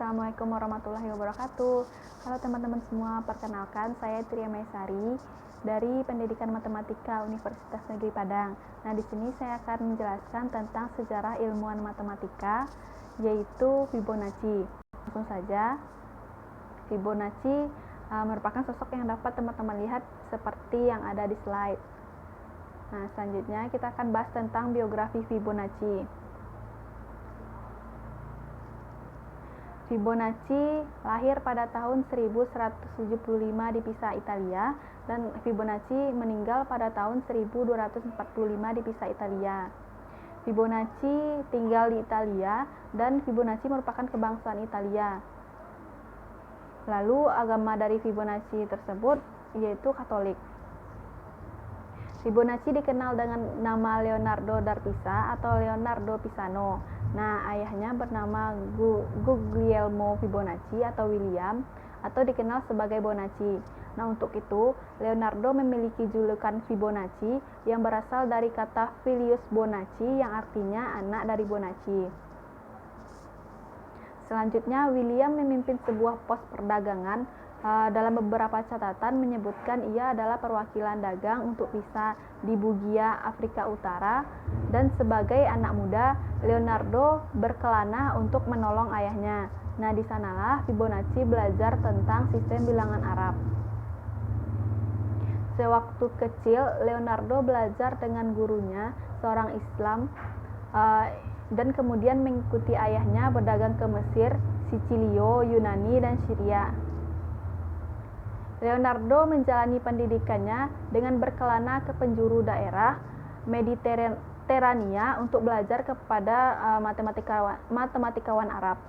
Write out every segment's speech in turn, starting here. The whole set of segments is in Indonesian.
Assalamualaikum warahmatullahi wabarakatuh. Halo teman-teman semua, perkenalkan saya Tria Maisari dari Pendidikan Matematika Universitas Negeri Padang. Nah, di sini saya akan menjelaskan tentang sejarah ilmuwan matematika, yaitu Fibonacci. Langsung saja, Fibonacci merupakan sosok yang dapat teman-teman lihat seperti yang ada di slide. Nah, selanjutnya kita akan bahas tentang biografi Fibonacci. Fibonacci lahir pada tahun 1175 di Pisa, Italia, dan Fibonacci meninggal pada tahun 1245 di Pisa, Italia. Fibonacci tinggal di Italia dan Fibonacci merupakan kebangsaan Italia. Lalu agama dari Fibonacci tersebut yaitu Katolik. Fibonacci dikenal dengan nama Leonardo da Pisa atau Leonardo Pisano. Nah, ayahnya bernama Guglielmo Fibonacci atau William, atau dikenal sebagai Bonacci. Nah, untuk itu, Leonardo memiliki julukan Fibonacci yang berasal dari kata Filius Bonacci yang artinya anak dari Bonacci. Selanjutnya, William memimpin sebuah pos perdagangan. Dalam beberapa catatan menyebutkan ia adalah perwakilan dagang untuk Pisa di Bugia, Afrika Utara, dan sebagai anak muda, Leonardo berkelana untuk menolong ayahnya. Nah, di sanalah Fibonacci belajar tentang sistem bilangan Arab. Sewaktu kecil, Leonardo belajar dengan gurunya, seorang Islam, dan kemudian mengikuti ayahnya berdagang ke Mesir, Sicilio, Yunani, dan Syria. Leonardo menjalani pendidikannya dengan berkelana ke penjuru daerah Mediterania untuk belajar kepada matematikawan Arab.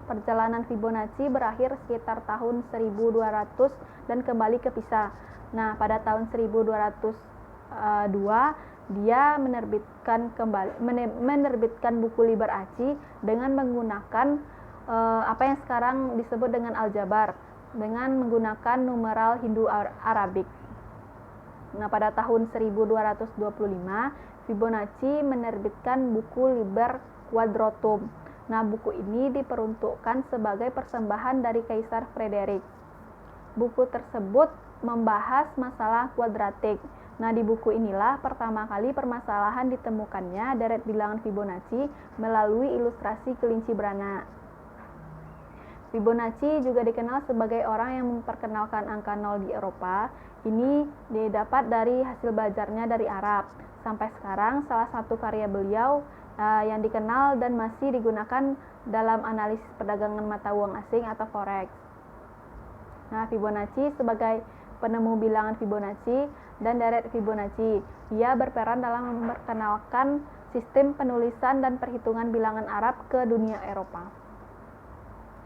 Perjalanan Fibonacci berakhir sekitar tahun 1200 dan kembali ke Pisa. Nah, pada tahun 1202 dia menerbitkan buku Liber Aci dengan menggunakan apa yang sekarang disebut dengan aljabar, dengan menggunakan numeral Hindu-Arabik. Nah, pada tahun 1225, Fibonacci menerbitkan buku Liber Quadratum. Nah, buku ini diperuntukkan sebagai persembahan dari Kaisar Frederick. Buku tersebut membahas masalah kuadratik. Nah, di buku inilah pertama kali permasalahan ditemukannya deret bilangan Fibonacci melalui ilustrasi kelinci beranak. Fibonacci juga dikenal sebagai orang yang memperkenalkan angka 0 di Eropa. Ini didapat dari hasil belajarnya dari Arab. Sampai sekarang salah satu karya beliau yang dikenal dan masih digunakan dalam analisis perdagangan mata uang asing atau forex. Nah, Fibonacci sebagai penemu bilangan Fibonacci dan deret Fibonacci, ia berperan dalam memperkenalkan sistem penulisan dan perhitungan bilangan Arab ke dunia Eropa.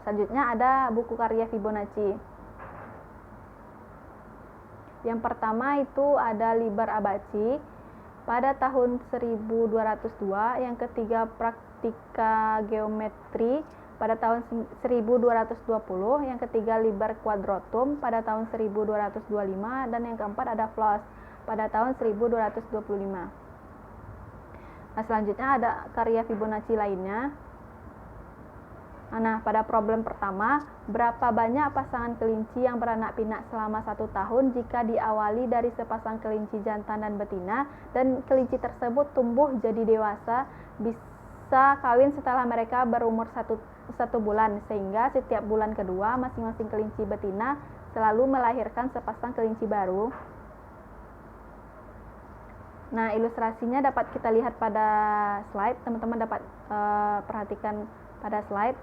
Selanjutnya ada buku karya Fibonacci. Yang pertama itu ada Liber Abaci pada tahun 1202, yang ketiga Praktika Geometri pada tahun 1220, yang ketiga Liber Quadratum pada tahun 1225, dan yang keempat ada Flos pada tahun 1225. Nah, selanjutnya ada karya Fibonacci lainnya. Nah, pada problem pertama, berapa banyak pasangan kelinci yang beranak pinak selama 1 tahun jika diawali dari sepasang kelinci jantan dan betina, dan kelinci tersebut tumbuh jadi dewasa, bisa kawin setelah mereka berumur 1 bulan, sehingga setiap bulan kedua masing-masing kelinci betina selalu melahirkan sepasang kelinci baru. Nah, ilustrasinya dapat kita lihat pada slide. Teman-teman dapat perhatikan pada slide.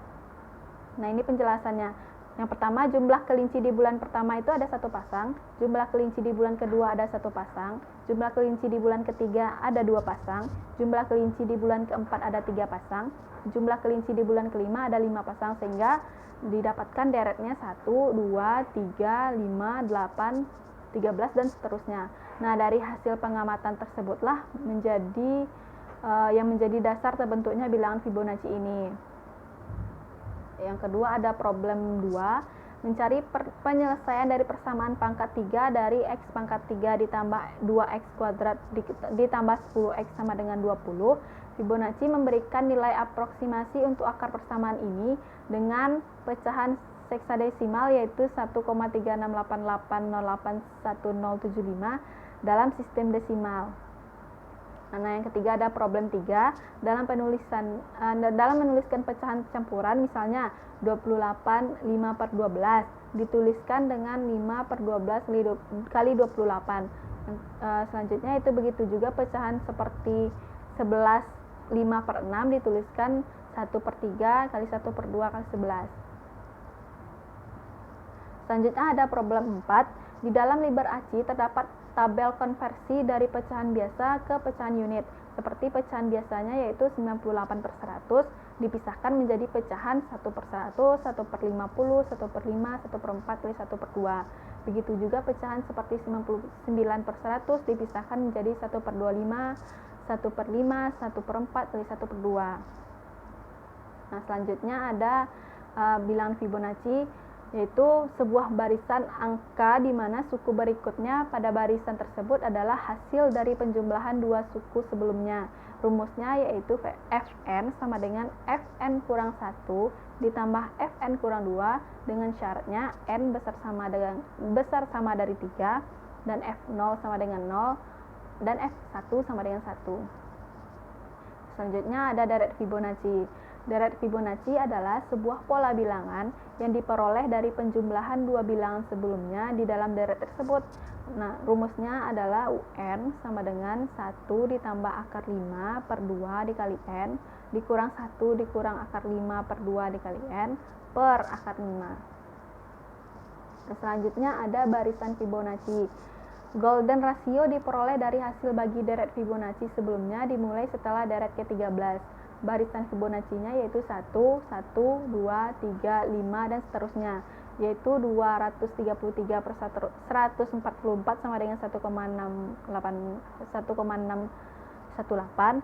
Nah, ini penjelasannya. Yang pertama, jumlah kelinci di bulan pertama itu ada 1 pasang, jumlah kelinci di bulan kedua ada 1 pasang, jumlah kelinci di bulan ketiga ada 2 pasang, jumlah kelinci di bulan keempat ada 3 pasang, jumlah kelinci di bulan kelima ada 5 pasang, sehingga didapatkan deretnya 1, 2, 3, 5, 8, 13, dan seterusnya. Nah, dari hasil pengamatan tersebutlah yang menjadi dasar terbentuknya bilangan Fibonacci ini. Yang kedua ada problem 2, mencari penyelesaian dari persamaan pangkat 3 dari X pangkat 3 ditambah 2X kuadrat ditambah 10X sama dengan 20 Fibonacci memberikan nilai aproksimasi untuk akar persamaan ini dengan pecahan heksadesimal yaitu 1,3688081075 dalam sistem desimal. Nah, yang ketiga ada problem 3. Dalam menuliskan pecahan campuran, misalnya 28 5/12 dituliskan dengan 5/12 kali 28. Selanjutnya itu begitu juga pecahan seperti 11 5/6 dituliskan 1/3 kali 1/2 kali 11. Selanjutnya ada problem 4. Di dalam Liber-ACI terdapat tabel konversi dari pecahan biasa ke pecahan unit. Seperti pecahan biasanya yaitu 98/100 dipisahkan menjadi pecahan 1/100, 1/50, 1/5, 1/4 kali 1/2. Begitu juga pecahan seperti 99/100 dipisahkan menjadi 1/25, 1/5, 1/4 kali 1/2. Nah, selanjutnya ada bilangan Fibonacci, yaitu sebuah barisan angka di mana suku berikutnya pada barisan tersebut adalah hasil dari penjumlahan dua suku sebelumnya. Rumusnya yaitu Fn sama dengan Fn kurang 1 ditambah Fn kurang 2 dengan syaratnya n besar sama dari 3 dan F0 sama dengan 0 dan F1 sama dengan 1. Selanjutnya ada deret Fibonacci. Deret Fibonacci adalah sebuah pola bilangan yang diperoleh dari penjumlahan dua bilangan sebelumnya di dalam deret tersebut. Nah, rumusnya adalah UN sama dengan 1 ditambah akar 5/2 dikali N dikurang 1 dikurang akar 5/2 dikali N per akar 5. Nah, selanjutnya ada barisan Fibonacci. Golden ratio diperoleh dari hasil bagi deret Fibonacci sebelumnya dimulai setelah deret ke-13. Barisan Fibonacci-nya yaitu 1, 1, 2, 3, 5, dan seterusnya, yaitu 233/144 sama dengan 1,618,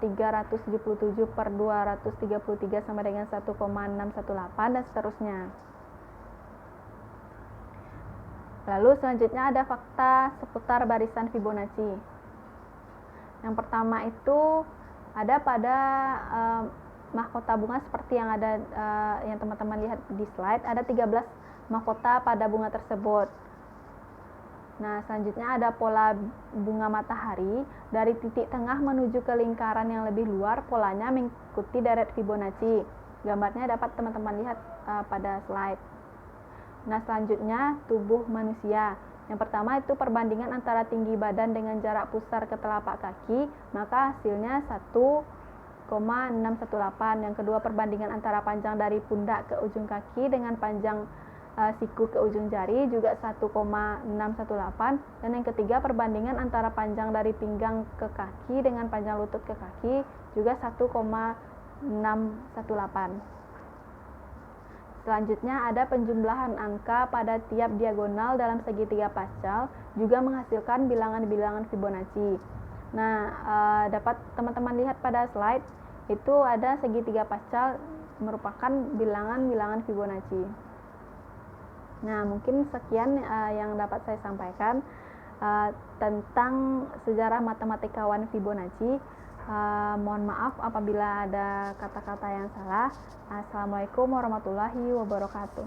377/233 sama dengan 1,618, dan seterusnya. Lalu selanjutnya ada fakta seputar barisan Fibonacci. Yang pertama itu ada pada mahkota bunga seperti yang ada yang teman-teman lihat di slide, ada 13 mahkota pada bunga tersebut. Nah, selanjutnya ada pola bunga matahari dari titik tengah menuju ke lingkaran yang lebih luar, polanya mengikuti deret Fibonacci. Gambarnya dapat teman-teman lihat pada slide. Nah, selanjutnya tubuh manusia. Yang pertama itu perbandingan antara tinggi badan dengan jarak pusar ke telapak kaki, maka hasilnya 1,618. Yang kedua perbandingan antara panjang dari pundak ke ujung kaki dengan panjang siku ke ujung jari juga 1,618. Dan yang ketiga perbandingan antara panjang dari pinggang ke kaki dengan panjang lutut ke kaki juga 1,618. Selanjutnya ada penjumlahan angka pada tiap diagonal dalam segitiga pacal juga menghasilkan bilangan-bilangan Fibonacci. Nah, dapat teman-teman lihat pada slide itu ada segitiga pacal merupakan bilangan-bilangan Fibonacci. Nah, mungkin sekian yang dapat saya sampaikan tentang sejarah matematikawan Fibonacci. Mohon maaf apabila ada kata-kata yang salah. Assalamualaikum warahmatullahi wabarakatuh.